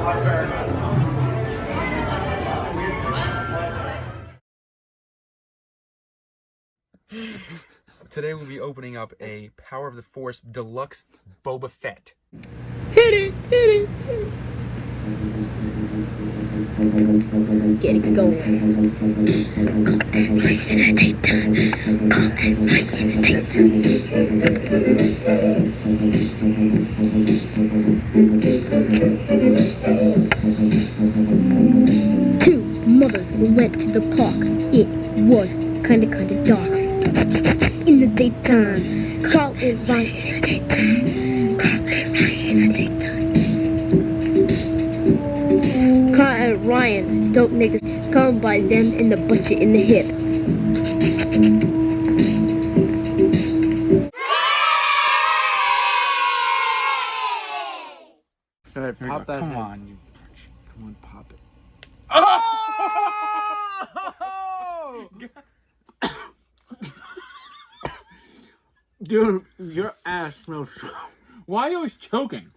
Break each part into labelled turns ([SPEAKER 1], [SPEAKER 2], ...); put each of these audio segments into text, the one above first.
[SPEAKER 1] Today we'll be opening up a Power of the Force Deluxe Boba Fett.
[SPEAKER 2] Hit it, hit it, hit it. Get it going. Two mothers went to the park. It was kinda dark. In the daytime, Carl and Ryan in the daytime. Carl and Ryan in the daytime. Carl and Ryan, dope niggas, come by them and the bust you in the hip.
[SPEAKER 1] All right, pop that.
[SPEAKER 3] Come
[SPEAKER 1] head.
[SPEAKER 3] on, you. Come on, pop it.
[SPEAKER 1] Oh!
[SPEAKER 3] Dude, your ass smells so...
[SPEAKER 1] Why are you always choking?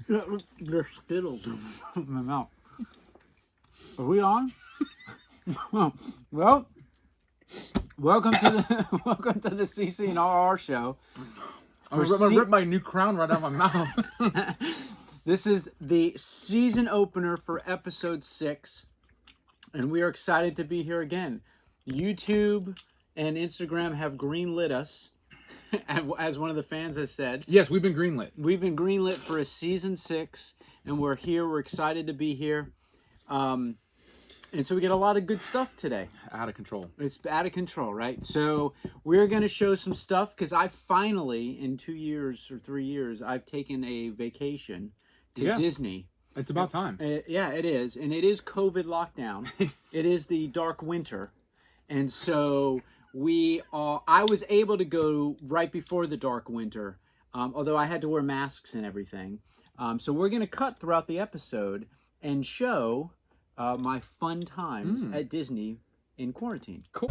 [SPEAKER 3] The Skittles in my mouth. Are we on? Well, welcome to the CC and RR show.
[SPEAKER 1] I'm gonna rip my new crown right out of my mouth.
[SPEAKER 3] This is the season opener for episode 6, and we are excited to be here again. YouTube and Instagram have greenlit us, as one of the fans has said.
[SPEAKER 1] Yes, we've been greenlit.
[SPEAKER 3] We've been greenlit for a season 6, and we're here. We're excited to be here. And so we get a lot of good stuff today.
[SPEAKER 1] Out of control.
[SPEAKER 3] It's out of control, right? So we're going to show some stuff because I finally, in 2 years or 3 years, I've taken a vacation to Disney.
[SPEAKER 1] It's about time.
[SPEAKER 3] Yeah, it is. And it is COVID lockdown. It is the dark winter. And so I was able to go right before the dark winter, although I had to wear masks and everything. So we're going to cut throughout the episode and show my fun times at Disney in quarantine.
[SPEAKER 1] Cool.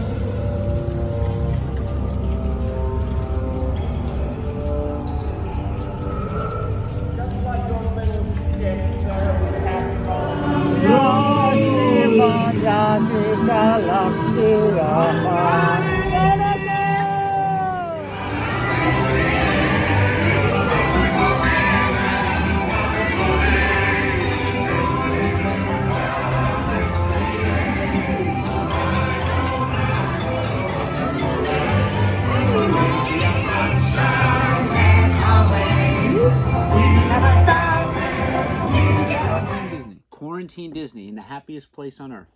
[SPEAKER 3] Quarantine Disney, in the happiest place on earth.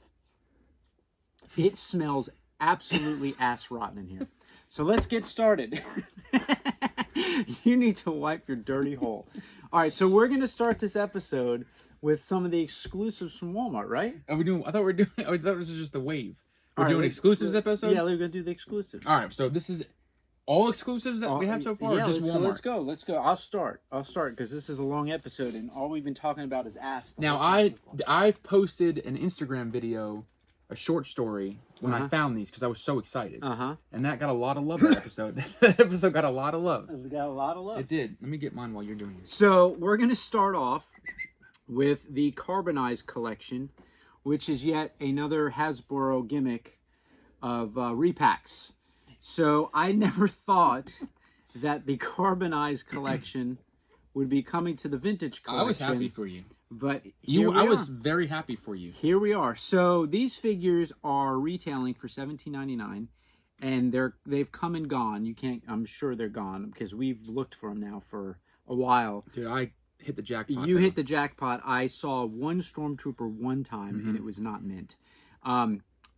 [SPEAKER 3] It smells absolutely ass rotten in here. So let's get started. You need to wipe your dirty hole. All right, so we're going to start this episode with some of the exclusives from Walmart, right?
[SPEAKER 1] Are we doing? I thought this was just a wave. We're doing
[SPEAKER 3] right,
[SPEAKER 1] exclusives episode?
[SPEAKER 3] Yeah, we're going to do the exclusives.
[SPEAKER 1] All right, so this is all exclusives that we have so far,
[SPEAKER 3] yeah,
[SPEAKER 1] or just Walmart?
[SPEAKER 3] Let's go. I'll start because this is a long episode, and all we've been talking about is ass.
[SPEAKER 1] Now, I've posted an Instagram video, a short story, when I found these, because I was so excited. And that got a lot of love, that episode. That episode got a lot of love.
[SPEAKER 3] It got a lot of love.
[SPEAKER 1] It did. Let me get mine while you're doing it.
[SPEAKER 3] So, we're going to start off with the Carbonized collection, which is yet another Hasbro gimmick of repacks. So I never thought that the Carbonized collection would be coming to the vintage collection.
[SPEAKER 1] I was happy for you.
[SPEAKER 3] But
[SPEAKER 1] I was very happy for you.
[SPEAKER 3] Here we are. So these figures are retailing for $17.99, and they've come and gone. You can't. I'm sure they're gone because we've looked for them now for a while.
[SPEAKER 1] Dude, I hit the jackpot.
[SPEAKER 3] You hit the jackpot. I saw one Stormtrooper one time, and it was not mint.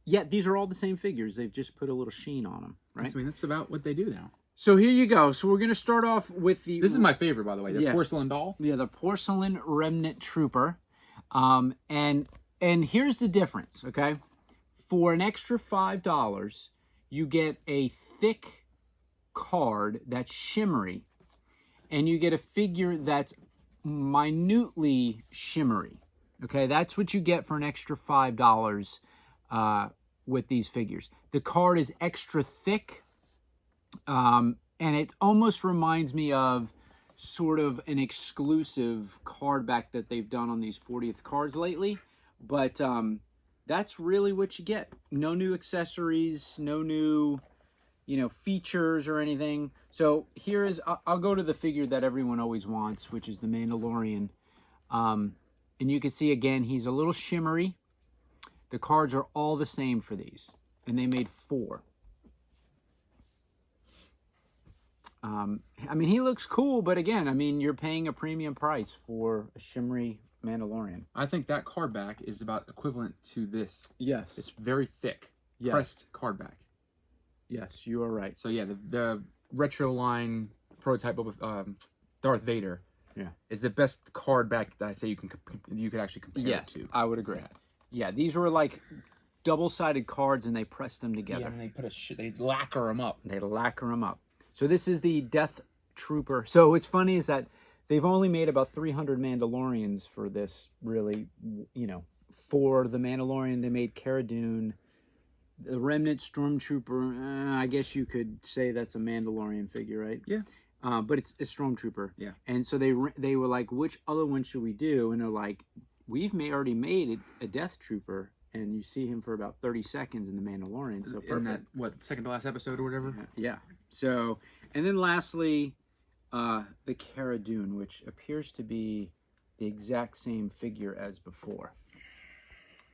[SPEAKER 3] Yeah, these are all the same figures. They've just put a little sheen on them, right?
[SPEAKER 1] I mean, that's about what they do now.
[SPEAKER 3] So here you go. So we're going to start off with the...
[SPEAKER 1] This is my favorite, by the way, the porcelain doll.
[SPEAKER 3] Yeah, the porcelain remnant trooper. And here's the difference, okay? For an extra $5, you get a thick card that's shimmery, and you get a figure that's minutely shimmery. Okay, that's what you get for an extra $5 with these figures. The card is extra thick, and it almost reminds me of sort of an exclusive card back that they've done on these 40th cards lately. But that's really what you get. No new accessories, no new, you know, features or anything. So here is, I'll go to the figure that everyone always wants, which is the Mandalorian. And you can see, again, he's a little shimmery. The cards are all the same for these. And they made 4. I mean, he looks cool, but again, I mean, you're paying a premium price for a shimmery Mandalorian.
[SPEAKER 1] I think that card back is about equivalent to this.
[SPEAKER 3] Yes.
[SPEAKER 1] It's very thick, pressed card back.
[SPEAKER 3] Yes, you are right.
[SPEAKER 1] So yeah, the retro line prototype of Darth Vader, is the best card back that I say you could actually compare it to.
[SPEAKER 3] I would agree. Yeah, these were like double-sided cards, and they pressed them together.
[SPEAKER 1] Yeah, and they they lacquer them up.
[SPEAKER 3] They lacquer them up. So this is the Death Trooper. So what's funny is that they've only made about 300 Mandalorians for this, really, you know. For the Mandalorian, they made Cara Dune. The Remnant Stormtrooper, I guess you could say that's a Mandalorian figure, right?
[SPEAKER 1] Yeah.
[SPEAKER 3] But it's a Stormtrooper.
[SPEAKER 1] Yeah. And
[SPEAKER 3] so they were like, which other one should we do? And they're like, we've already made a Death Trooper. And you see him for about 30 seconds in the Mandalorian. So perfect.
[SPEAKER 1] In that, what, second to last episode or whatever?
[SPEAKER 3] Yeah. So, and then lastly, the Cara Dune, which appears to be the exact same figure as before.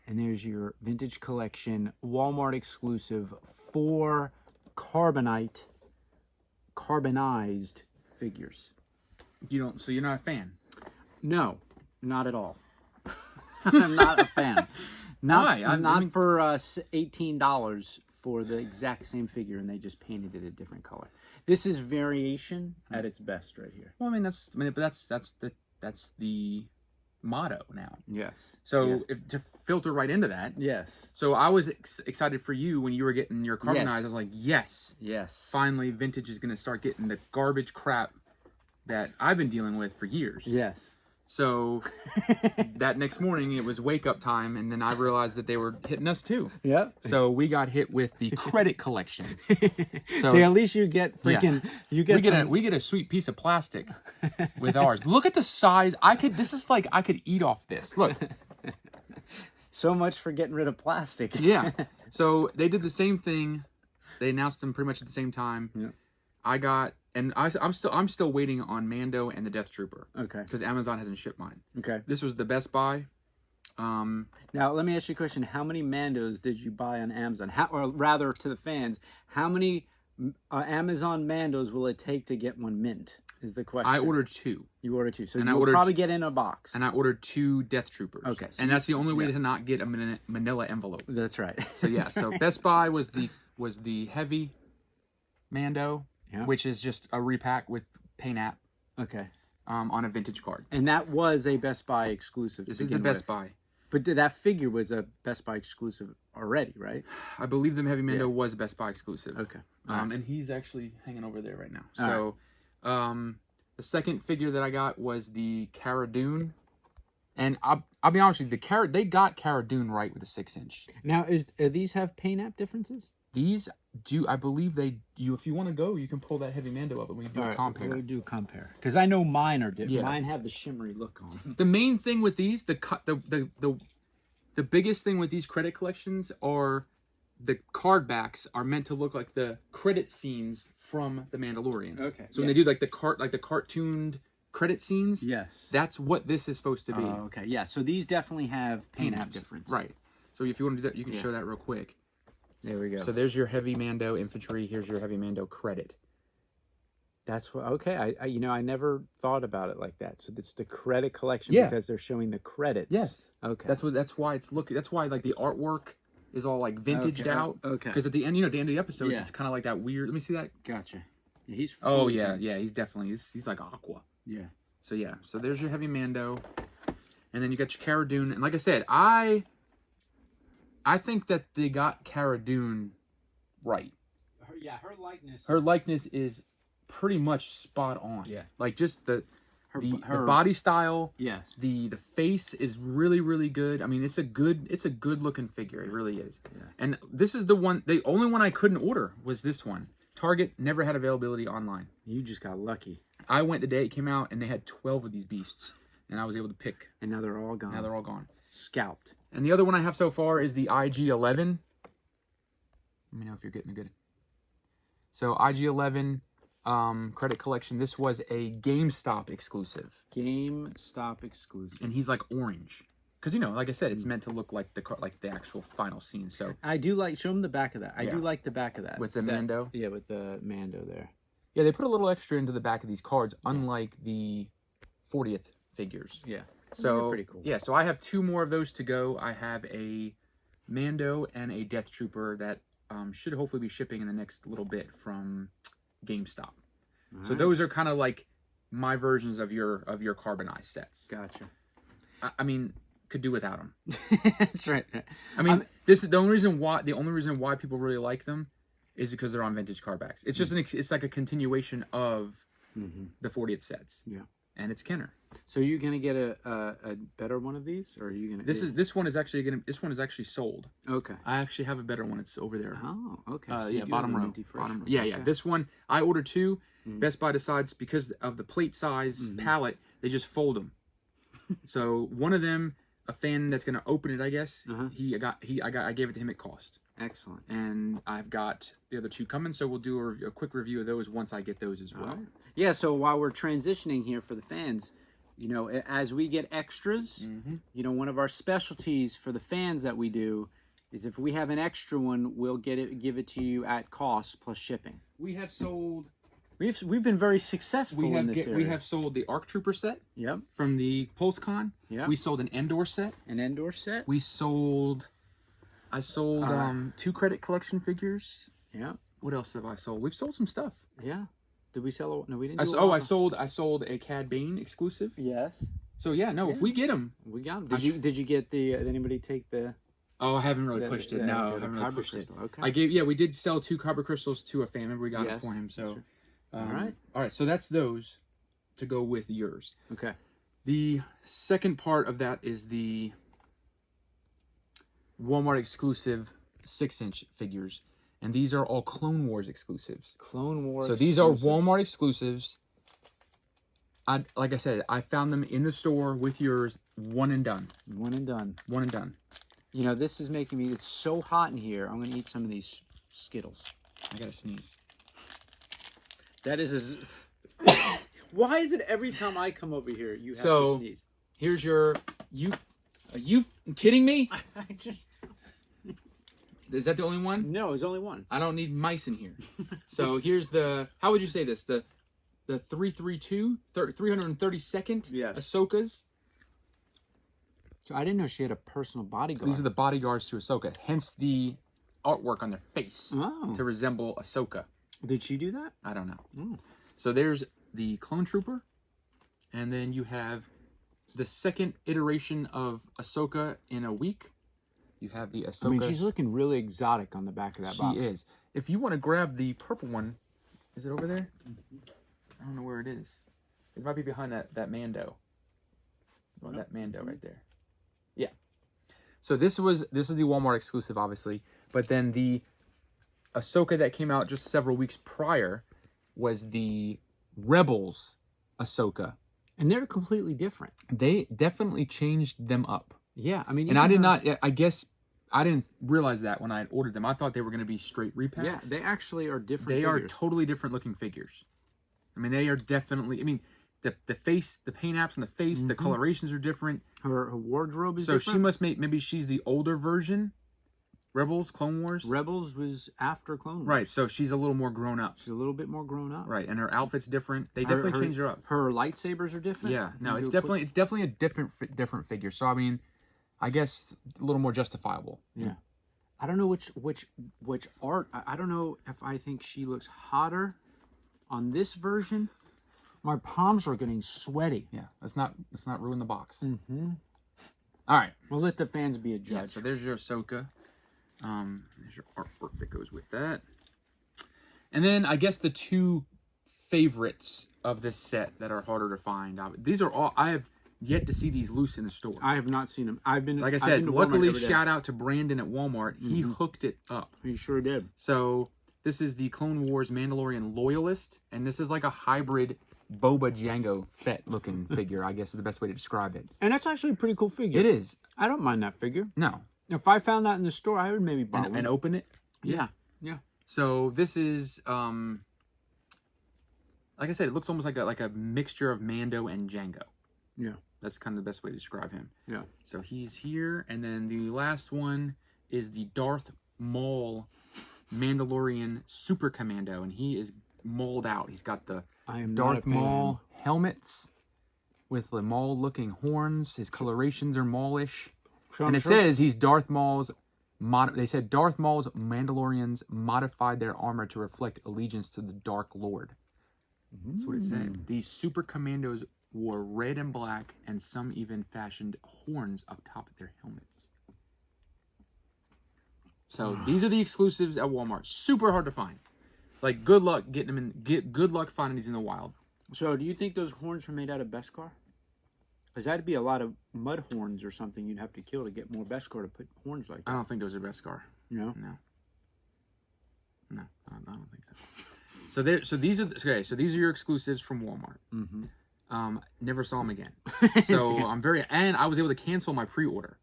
[SPEAKER 3] And there's your vintage collection, Walmart exclusive, 4 carbonized figures.
[SPEAKER 1] So you're not a fan?
[SPEAKER 3] No, not at all. I'm not a fan.
[SPEAKER 1] Why?
[SPEAKER 3] Not for $18 for the exact same figure, and they just painted it a different color. This is variation at its best, right here.
[SPEAKER 1] Well, but that's the motto now.
[SPEAKER 3] Yes.
[SPEAKER 1] So to filter right into that.
[SPEAKER 3] Yes.
[SPEAKER 1] So I was excited for you when you were getting your carbonized. I was like, yes. Finally, vintage is going to start getting the garbage crap that I've been dealing with for years.
[SPEAKER 3] Yes.
[SPEAKER 1] So that next morning, it was wake up time, and then I realized that they were hitting us too.
[SPEAKER 3] Yeah.
[SPEAKER 1] So we got hit with the credit collection.
[SPEAKER 3] So at least you get freaking
[SPEAKER 1] we get a sweet piece of plastic with ours. Look at the size. I could eat off this. Look.
[SPEAKER 3] So much for getting rid of plastic.
[SPEAKER 1] Yeah. So they did the same thing. They announced them pretty much at the same time.
[SPEAKER 3] Yeah.
[SPEAKER 1] I'm still waiting on Mando and the Death Trooper.
[SPEAKER 3] Okay.
[SPEAKER 1] Because Amazon hasn't shipped mine.
[SPEAKER 3] Okay.
[SPEAKER 1] This was the Best Buy.
[SPEAKER 3] Now let me ask you a question: how many Mandos did you buy on Amazon? Or rather, to the fans, how many Amazon Mandos will it take to get one mint? Is the question.
[SPEAKER 1] I ordered 2.
[SPEAKER 3] You ordered 2, so you'll probably get in a box.
[SPEAKER 1] And I ordered 2 Death Troopers.
[SPEAKER 3] Okay. So
[SPEAKER 1] and that's the only way to not get a manila envelope.
[SPEAKER 3] That's right.
[SPEAKER 1] So yeah. So Best Buy was the heavy Mando. Yeah. Which is just a repack with paint app.
[SPEAKER 3] Okay.
[SPEAKER 1] On a vintage card.
[SPEAKER 3] And that was a Best Buy exclusive.
[SPEAKER 1] This is the Best Buy.
[SPEAKER 3] But that figure was a Best Buy exclusive already, right?
[SPEAKER 1] I believe the Heavy Mando was Best Buy exclusive.
[SPEAKER 3] Okay.
[SPEAKER 1] And he's actually hanging over there right now. So, the second figure that I got was the Cara Dune. And I'll be honest with you, they got Cara Dune right with the 6-inch.
[SPEAKER 3] Now, these have paint app differences?
[SPEAKER 1] These do, I believe if you want to go, you can pull that Heavy Mando up and we can do a compare.
[SPEAKER 3] We'll do a compare. Because I know mine are different. Yeah. Mine have the shimmery look on them.
[SPEAKER 1] The main thing with these, the biggest thing with these credit collections are the card backs are meant to look like the credit scenes from The Mandalorian.
[SPEAKER 3] Okay.
[SPEAKER 1] So when they do like the cartooned credit scenes,
[SPEAKER 3] yes,
[SPEAKER 1] that's what this is supposed to be.
[SPEAKER 3] Okay. Yeah. So these definitely have paint app difference.
[SPEAKER 1] Right. So if you want to do that, you can show that real quick.
[SPEAKER 3] There we go.
[SPEAKER 1] So there's your Heavy Mando infantry. Here's your Heavy Mando credit.
[SPEAKER 3] That's what. Okay, I never thought about it like that. So it's the credit collection because they're showing the credits.
[SPEAKER 1] Yes.
[SPEAKER 3] Okay.
[SPEAKER 1] That's why it's looking. That's why like the artwork is all like vintaged out.
[SPEAKER 3] Okay.
[SPEAKER 1] Because at the end, at the end of the episode, it's kind of like that weird. Let me see that.
[SPEAKER 3] Gotcha. Yeah, he's.
[SPEAKER 1] He's definitely he's like aqua.
[SPEAKER 3] Yeah.
[SPEAKER 1] So yeah. So there's your Heavy Mando, and then you got your Cara Dune, and like I said, I think that they got Cara Dune right. Her likeness is pretty much spot on.
[SPEAKER 3] Yeah.
[SPEAKER 1] Like just the body style.
[SPEAKER 3] Yes.
[SPEAKER 1] The face is really, really good. I mean, it's a good looking figure. It really is. Yeah. And this is the only one I couldn't order was this one. Target never had availability online.
[SPEAKER 3] You just got lucky.
[SPEAKER 1] I went the day it came out, and they had 12 of these beasts, and I was able to pick.
[SPEAKER 3] And now they're all gone.
[SPEAKER 1] Now they're all gone.
[SPEAKER 3] Scalped.
[SPEAKER 1] And the other one I have so far is the IG-11. Let me know if you're getting a good... So, IG-11 credit collection. This was a GameStop exclusive.
[SPEAKER 3] GameStop exclusive.
[SPEAKER 1] And he's like orange. Because, you know, like I said, it's meant to look like the actual final scene. So
[SPEAKER 3] I do like... Show them the back of that. I do like the back of that.
[SPEAKER 1] With the Mando?
[SPEAKER 3] Yeah, with the Mando there.
[SPEAKER 1] Yeah, they put a little extra into the back of these cards, unlike the 40th figures.
[SPEAKER 3] Yeah.
[SPEAKER 1] So,
[SPEAKER 3] pretty cool.
[SPEAKER 1] Yeah, so I have 2 more of those to go. I have a Mando and a Death Trooper that should hopefully be shipping in the next little bit from GameStop. So those are kind of like my versions of your carbonized sets.
[SPEAKER 3] Gotcha.
[SPEAKER 1] I mean, could do without them.
[SPEAKER 3] That's right.
[SPEAKER 1] I mean, this is the only reason why people really like them is because they're on vintage carbacks. It's just it's like a continuation of the 40th sets.
[SPEAKER 3] Yeah.
[SPEAKER 1] And it's Kenner.
[SPEAKER 3] So you're gonna get a better one of these, or are you gonna?
[SPEAKER 1] This one is actually sold.
[SPEAKER 3] Okay.
[SPEAKER 1] I actually have a better one. It's over there.
[SPEAKER 3] Oh, okay. So
[SPEAKER 1] yeah, bottom row.
[SPEAKER 3] Bottom row.
[SPEAKER 1] Yeah, yeah. This one I ordered 2. Best Buy decides because of the plate size palette, they just fold them. So one of them, a fan that's gonna open it, I guess. I gave it to him at cost.
[SPEAKER 3] Excellent.
[SPEAKER 1] And I've got the other 2 coming, so we'll do a quick review of those once I get those as well.
[SPEAKER 3] Right. Yeah. So while we're transitioning here for the fans, you know, as we get extras, you know, one of our specialties for the fans that we do is if we have an extra one, we'll give it to you at cost plus shipping.
[SPEAKER 1] We have sold.
[SPEAKER 3] We've been very successful in this area.
[SPEAKER 1] We have sold the ARC Trooper set.
[SPEAKER 3] Yep.
[SPEAKER 1] From the PulseCon.
[SPEAKER 3] Yeah.
[SPEAKER 1] We sold an Endor set.
[SPEAKER 3] An Endor set.
[SPEAKER 1] I sold 2 credit collection figures.
[SPEAKER 3] Yeah.
[SPEAKER 1] What else have I sold? We've sold some stuff.
[SPEAKER 3] Yeah. Did we sell? No, we didn't.
[SPEAKER 1] I sold a Cad Bane exclusive.
[SPEAKER 3] Yes.
[SPEAKER 1] So yeah, no, if we get them,
[SPEAKER 3] we got them. Did you get the? Did anybody take the?
[SPEAKER 1] Oh, I haven't really pushed it. No, I haven't really pushed it.
[SPEAKER 3] Okay.
[SPEAKER 1] We did sell 2 Kyber crystals to a fan. Remember we got it for him. So,
[SPEAKER 3] all right.
[SPEAKER 1] So that's those to go with yours.
[SPEAKER 3] Okay.
[SPEAKER 1] The second part of that is the Walmart exclusive 6-inch figures, and these are all Clone Wars exclusives.
[SPEAKER 3] Clone Wars.
[SPEAKER 1] So these are Walmart exclusives. Like I said, I found them in the store with yours. One and done.
[SPEAKER 3] One and done.
[SPEAKER 1] One and done.
[SPEAKER 3] You know, this is making me. It's so hot in here. I'm gonna eat some of these Skittles.
[SPEAKER 1] I gotta sneeze.
[SPEAKER 3] That is. Why is it every time I come over here you have to sneeze?
[SPEAKER 1] Here's your. Are you kidding me? Is that the only one?
[SPEAKER 3] No, there's only one.
[SPEAKER 1] I don't need mice in here. So here's the. How would you say this? The 332nd Ahsoka's.
[SPEAKER 3] So I didn't know she had a personal bodyguard.
[SPEAKER 1] These are the bodyguards to Ahsoka. Hence the artwork on their face to resemble Ahsoka.
[SPEAKER 3] Did she do that?
[SPEAKER 1] I don't know. So there's the Clone Trooper, and then you have the second iteration of Ahsoka in a week. You have the Ahsoka.
[SPEAKER 3] I mean, she's looking really exotic on the back of that box.
[SPEAKER 1] She is. If you want to grab the purple one, is it over there? I don't know where it is. It might be behind that Mando. Oh, that Mando right there. Yeah. So this is the Walmart exclusive, obviously, but then the Ahsoka that came out just several weeks prior was the Rebels Ahsoka.
[SPEAKER 3] And they're completely different.
[SPEAKER 1] They definitely changed them up.
[SPEAKER 3] Yeah, I mean...
[SPEAKER 1] And I did not... I guess I didn't realize that when I ordered them. I thought they were going to be straight repacks.
[SPEAKER 3] Yeah, they actually are different
[SPEAKER 1] They
[SPEAKER 3] figures.
[SPEAKER 1] are totally different looking figures. I mean, they are definitely... I mean, the face, the paint apps on the face, the colorations are different.
[SPEAKER 3] Her wardrobe is
[SPEAKER 1] different. So she must make... Maybe she's the older version. Rebels, Clone Wars.
[SPEAKER 3] Rebels was after Clone Wars.
[SPEAKER 1] Right, so she's a little more grown up.
[SPEAKER 3] She's a little bit more grown up.
[SPEAKER 1] Right, and her outfit's different. They definitely changed her up.
[SPEAKER 3] Her lightsabers are different.
[SPEAKER 1] Yeah, no, it's definitely a different figure. So I mean, I guess a little more justifiable.
[SPEAKER 3] Yeah. I don't know which art. I don't know if I think she looks hotter on this version. My palms are getting sweaty.
[SPEAKER 1] Yeah, let's not ruin the box.
[SPEAKER 3] Mm-hmm.
[SPEAKER 1] All right,
[SPEAKER 3] we'll let the fans be a judge.
[SPEAKER 1] Yeah, so there's your Ahsoka. There's your artwork that goes with that. And then I guess the 2 favorites of this set that are harder to find. These are all I have yet to see these loose in the store.
[SPEAKER 3] I have not seen them.
[SPEAKER 1] Like I said, luckily shout out to Brandon at Walmart. He hooked it up.
[SPEAKER 3] He sure did.
[SPEAKER 1] So This is the Clone Wars Mandalorian Loyalist, and this is like a hybrid Boba Jango Fett looking figure, I guess is the best way to describe it.
[SPEAKER 3] And that's actually a pretty cool figure.
[SPEAKER 1] It is.
[SPEAKER 3] I don't mind that figure.
[SPEAKER 1] No.
[SPEAKER 3] If I found that in the store, I would maybe buy one.
[SPEAKER 1] And open it?
[SPEAKER 3] Yeah.
[SPEAKER 1] So this is, like I said, it looks almost like a mixture of Mando and Jango.
[SPEAKER 3] Yeah.
[SPEAKER 1] That's kind of the best way to describe him.
[SPEAKER 3] Yeah.
[SPEAKER 1] So he's here, and then the last one is the Darth Maul Mandalorian Super Commando, and he is mauled out. He's got the Darth Maul helmets with the Maul-looking horns. His colorations are Maulish. And it says he's Darth Maul's... They said Darth Maul's Mandalorians modified their armor to reflect allegiance to the Dark Lord. That's what it said. These Super Commandos wore red and black, and some even fashioned horns up top of their helmets. So these are the exclusives at Walmart. Super hard to find. Like, good luck getting them in. Good luck finding these in the wild.
[SPEAKER 3] So, do you think those horns were made out of Beskar? Because that'd be a lot of mud horns or something you'd have to kill to get more Beskar to put horns like that.
[SPEAKER 1] I don't think those are Beskar.
[SPEAKER 3] No?
[SPEAKER 1] No, I don't think so. So these are your exclusives from Walmart. Never saw them again. So and I was able to cancel my pre-order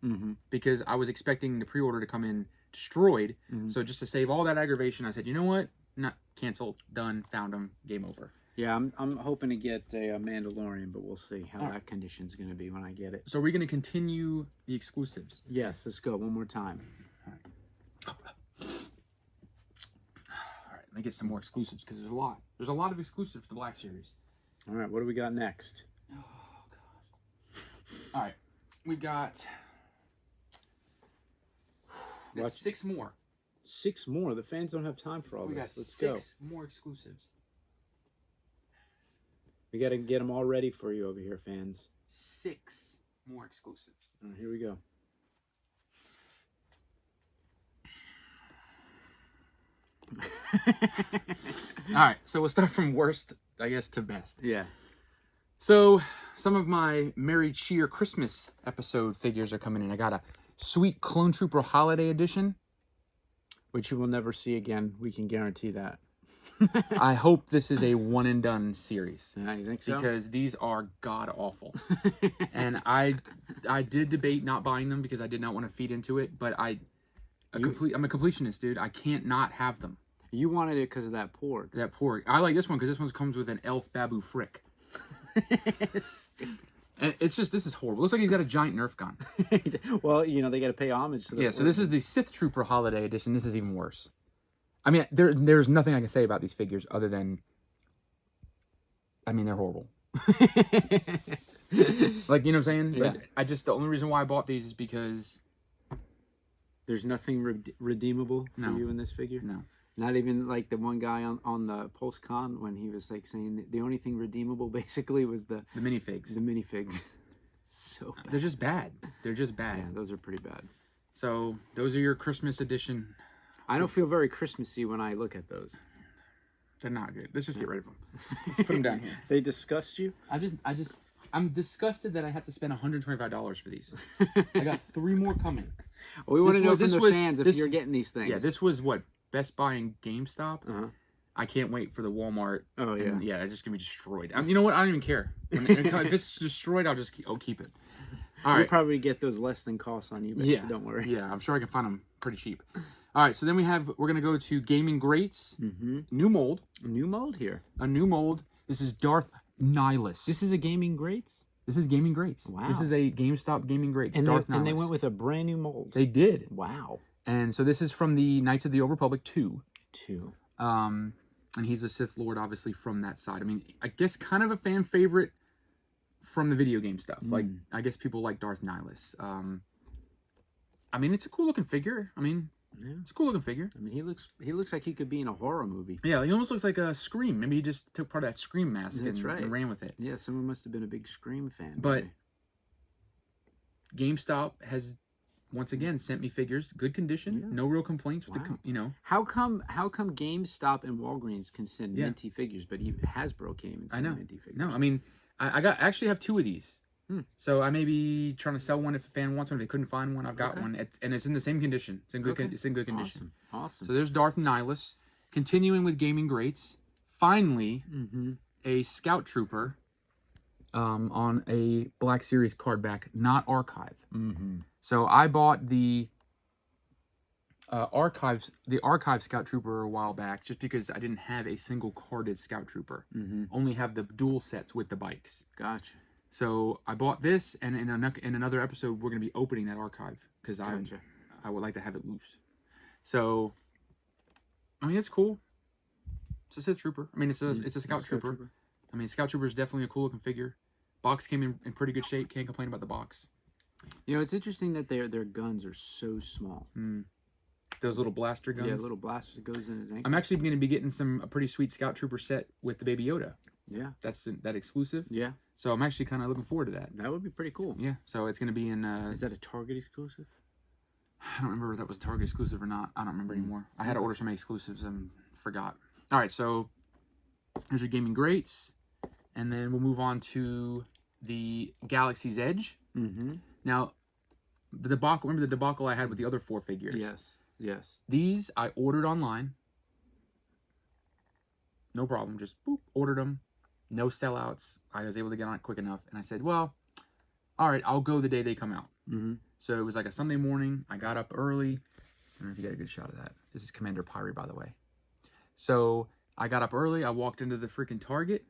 [SPEAKER 1] because I was expecting the pre-order to come in destroyed. So just to save all that aggravation, I said, you know what? Not canceled, done, found them, game over.
[SPEAKER 3] Yeah, I'm hoping to get a Mandalorian, but we'll see how that condition's going to be when I get it.
[SPEAKER 1] So we're going to continue the exclusives.
[SPEAKER 3] Yes, let's go one more time.
[SPEAKER 1] All right, let me get some more exclusives because there's a lot. There's a lot of exclusives for the Black Series.
[SPEAKER 3] All right, what do we got next?
[SPEAKER 1] Oh, God. All right, we've got 6 more.
[SPEAKER 3] 6 more? The fans don't have time for all this. Let's go.
[SPEAKER 1] 6 more exclusives.
[SPEAKER 3] We got to get them all ready for you over here, fans.
[SPEAKER 1] 6 more exclusives.
[SPEAKER 3] All right, here we go.
[SPEAKER 1] All right, so we'll start from worst, I guess, to best.
[SPEAKER 3] Yeah.
[SPEAKER 1] So some of my Merry Cheer Christmas episode figures are coming in. I got a sweet Clone Trooper Holiday Edition,
[SPEAKER 3] which you will never see again. We can guarantee that.
[SPEAKER 1] I hope this is a one and done series.
[SPEAKER 3] Yeah, you think so?
[SPEAKER 1] Because these are god awful. And I did debate not buying them because I did not want to feed into it, but I'm a completionist, dude. I can't not have them.
[SPEAKER 3] You wanted it because of that pork.
[SPEAKER 1] That pork. I like this one because this one comes with an elf Babu Frick. And it's just, this is horrible. Looks like he's got a giant Nerf gun.
[SPEAKER 3] Well, you know, they got to pay homage to the
[SPEAKER 1] so this is the Sith Trooper Holiday Edition. This is even worse. I mean, there's nothing I can say about these figures other than, I mean, they're horrible. Like, you know what I'm saying?
[SPEAKER 3] Yeah.
[SPEAKER 1] But the only reason why I bought these is because...
[SPEAKER 3] There's nothing redeemable for you in this figure?
[SPEAKER 1] No.
[SPEAKER 3] Not even like the one guy on the post-con when he was like saying that the only thing redeemable basically was the
[SPEAKER 1] minifigs.
[SPEAKER 3] The minifigs. So bad.
[SPEAKER 1] They're just bad. They're just bad.
[SPEAKER 3] Yeah, those are pretty bad.
[SPEAKER 1] So those are your Christmas edition.
[SPEAKER 3] I don't feel very Christmassy when I look at those.
[SPEAKER 1] They're not good. Let's just get rid of them. Let's put them down here.
[SPEAKER 3] They disgust you?
[SPEAKER 1] I'm disgusted that I have to spend $125 for these. I got 3 more coming.
[SPEAKER 3] Well, we want to know from the fans if you're getting these things.
[SPEAKER 1] Yeah, this was what, Best Buy and GameStop?
[SPEAKER 3] Uh-huh.
[SPEAKER 1] I can't wait for the Walmart.
[SPEAKER 3] Oh, yeah.
[SPEAKER 1] And, yeah, it's just going to be destroyed. You know what? I don't even care. If it's destroyed, I'll keep it. All right.
[SPEAKER 3] We'll probably get those less than cost on eBay, so don't worry.
[SPEAKER 1] Yeah, I'm sure I can find them pretty cheap. All right, so then we're going to go to Gaming Greats. New mold.
[SPEAKER 3] A new mold here.
[SPEAKER 1] A new mold. This is Darth Nihilus.
[SPEAKER 3] This is a Gaming Greats?
[SPEAKER 1] This is Gaming Greats.
[SPEAKER 3] Wow.
[SPEAKER 1] This is a GameStop Gaming Greats.
[SPEAKER 3] And
[SPEAKER 1] Darth Nihilus.
[SPEAKER 3] And they went with a brand new mold.
[SPEAKER 1] They did.
[SPEAKER 3] Wow.
[SPEAKER 1] And so this is from the Knights of the Old Republic 2.
[SPEAKER 3] 2.
[SPEAKER 1] And he's a Sith Lord, obviously, from that side. I mean, I guess kind of a fan favorite from the video game stuff. Like, I guess people like Darth Nihilus. I mean, it's a cool looking figure. I mean, it's a cool looking figure.
[SPEAKER 3] I mean, he looks like he could be in a horror movie.
[SPEAKER 1] Yeah, he almost looks like a Scream. Maybe he just took part of that Scream mask and ran with it.
[SPEAKER 3] Yeah, someone must have been a big Scream fan.
[SPEAKER 1] But GameStop has once again sent me figures, good condition, no real complaints with the,
[SPEAKER 3] How come GameStop and Walgreens can send minty figures, but Hasbro came and sent minty figures?
[SPEAKER 1] No, I mean, I actually have 2 of these. So I may be trying to sell one if a fan wants one. If they couldn't find one, I've got one. And it's in the same condition. It's in good condition.
[SPEAKER 3] Awesome.
[SPEAKER 1] So there's Darth Nihilus. continuing with gaming greats, finally,
[SPEAKER 3] Mm-hmm.
[SPEAKER 1] a Scout Trooper on a Black Series card back, not Archive.
[SPEAKER 3] Mm-hmm.
[SPEAKER 1] So I bought the Archive Scout Trooper a while back just because I didn't have a single carded Scout Trooper.
[SPEAKER 3] Mm-hmm.
[SPEAKER 1] Only have the dual sets with the bikes.
[SPEAKER 3] Gotcha.
[SPEAKER 1] So I bought this, and in another episode, we're going to be opening that Archive because
[SPEAKER 3] Gotcha.
[SPEAKER 1] I would like to have it loose. So, I mean, it's cool. It's a Sith Trooper. I mean, it's a Scout Trooper. I mean, Scout Trooper is definitely a cool looking figure. Box came in pretty good shape. Can't complain about the box.
[SPEAKER 3] You know, it's interesting that their guns are so small.
[SPEAKER 1] Those little blaster guns.
[SPEAKER 3] Yeah, little blaster that goes in his ankle.
[SPEAKER 1] I'm actually going to be getting a pretty sweet Scout Trooper set with the Baby Yoda.
[SPEAKER 3] Yeah.
[SPEAKER 1] That's that exclusive.
[SPEAKER 3] Yeah.
[SPEAKER 1] So I'm actually kind of looking forward to that.
[SPEAKER 3] That would be pretty cool.
[SPEAKER 1] Yeah. So it's going to be in...
[SPEAKER 3] Is that a Target exclusive?
[SPEAKER 1] I don't remember if that was Target exclusive or not. I don't remember anymore. I had to order so many exclusives and forgot. All right, so here's your gaming greats. And then we'll move on to the Galaxy's Edge.
[SPEAKER 3] Mm-hmm.
[SPEAKER 1] Now, the debacle. Remember the debacle I had with the other 4 figures?
[SPEAKER 3] Yes. Yes.
[SPEAKER 1] These I ordered online. No problem. Just boop, ordered them. No sellouts. I was able to get on it quick enough. And I said, well, all right, I'll go the day they come out.
[SPEAKER 3] Mm-hmm.
[SPEAKER 1] So it was like a Sunday morning. I got up early. I don't know if you get a good shot of that. This is Commander Pyre, by the way. So I got up early. I walked into the freaking Target.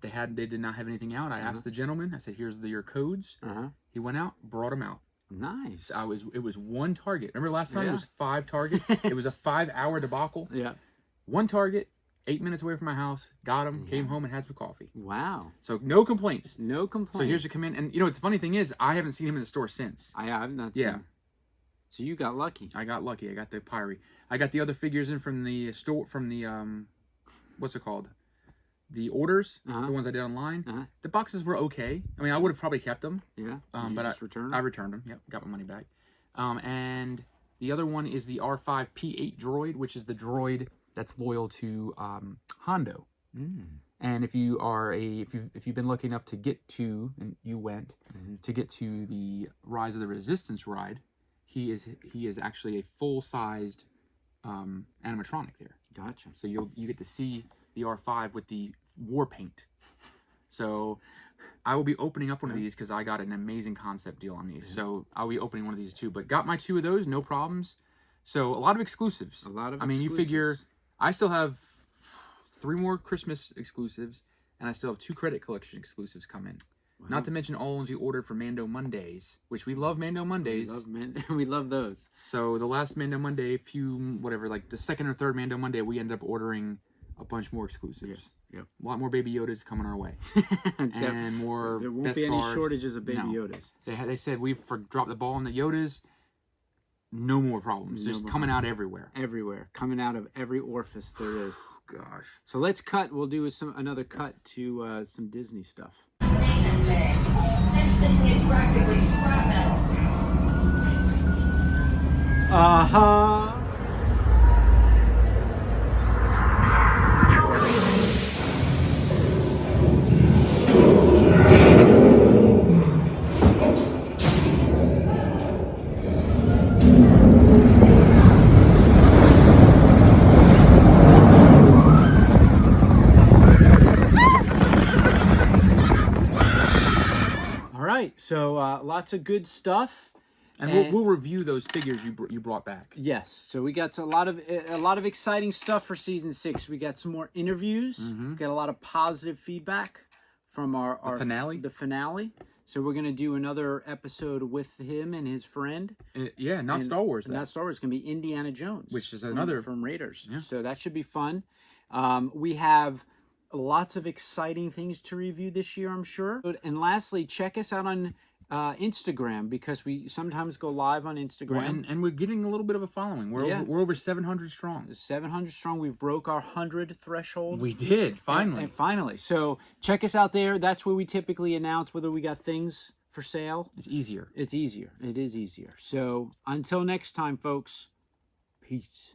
[SPEAKER 1] They did not have anything out. I asked the gentleman. I said, "Here's your codes." He went out, brought them out.
[SPEAKER 3] Nice.
[SPEAKER 1] It was one Target. Remember last time it was 5 Targets? It was a 5-hour debacle.
[SPEAKER 3] Yeah.
[SPEAKER 1] One Target, 8 minutes away from my house. Got him. Came home and had some coffee.
[SPEAKER 3] Wow.
[SPEAKER 1] So no complaints.
[SPEAKER 3] No complaints.
[SPEAKER 1] So here's your command. And you know, the funny thing is, I haven't seen him in the store since.
[SPEAKER 3] I have not seen him. So you got lucky.
[SPEAKER 1] I got lucky. I got the Pyre. I got the other figures in from the store, from the, what's it called? The orders, the ones I did online. The boxes were okay. I mean, I would have probably kept them.
[SPEAKER 3] Yeah.
[SPEAKER 1] But I returned them. Yep, got my money back. And the other one is the R5P8 droid, which is the droid that's loyal to Hondo. And if you've been lucky enough to get to, and you went to get to the Rise of the Resistance ride, he is actually a full-sized animatronic there.
[SPEAKER 3] Gotcha.
[SPEAKER 1] So you get to see the R5 with the war paint. So I will be opening up one of these because I got an amazing concept deal on these. So I'll be opening one of these too. But got my 2 of those, no problems. So a lot of exclusives. You figure I still have 3 more Christmas exclusives, and I still have 2 credit collection exclusives coming. Wow. Not to mention all the ones you ordered for Mando Mondays, which we love Mando Mondays.
[SPEAKER 3] We love those.
[SPEAKER 1] So the last Mando Monday, like the second or third Mando Monday, we ended up ordering a bunch more exclusives. Yep. A lot more Baby Yodas coming our way. And more.
[SPEAKER 3] There won't be any shortages of Baby Yodas.
[SPEAKER 1] They said we've dropped the ball on the Yodas. No more problems. Just coming out everywhere.
[SPEAKER 3] Everywhere. Coming out of every orifice there is.
[SPEAKER 1] Gosh.
[SPEAKER 3] So let's cut. We'll do another cut to some Disney stuff.
[SPEAKER 4] This thing is practically scrap metal.
[SPEAKER 3] So lots of good stuff,
[SPEAKER 1] and we'll review those figures you brought back.
[SPEAKER 3] Yes, so we got a lot of exciting stuff for season 6. We got some more interviews. We got a lot of positive feedback from our
[SPEAKER 1] finale.
[SPEAKER 3] The finale. So we're gonna do another episode with him and his friend.
[SPEAKER 1] Star Wars.
[SPEAKER 3] Not Star Wars. It's gonna be Indiana Jones,
[SPEAKER 1] which is another
[SPEAKER 3] from Raiders.
[SPEAKER 1] Yeah.
[SPEAKER 3] So that should be fun. We have lots of exciting things to review this year, I'm sure. And lastly, check us out on Instagram, because we sometimes go live on Instagram.
[SPEAKER 1] Well, and we're getting a little bit of a following. We're over 700 strong.
[SPEAKER 3] 700 strong. We've broke our 100 threshold.
[SPEAKER 1] We did, finally.
[SPEAKER 3] And finally. So check us out there. That's where we typically announce whether we got things for sale.
[SPEAKER 1] It's easier.
[SPEAKER 3] It is easier. So until next time, folks, peace.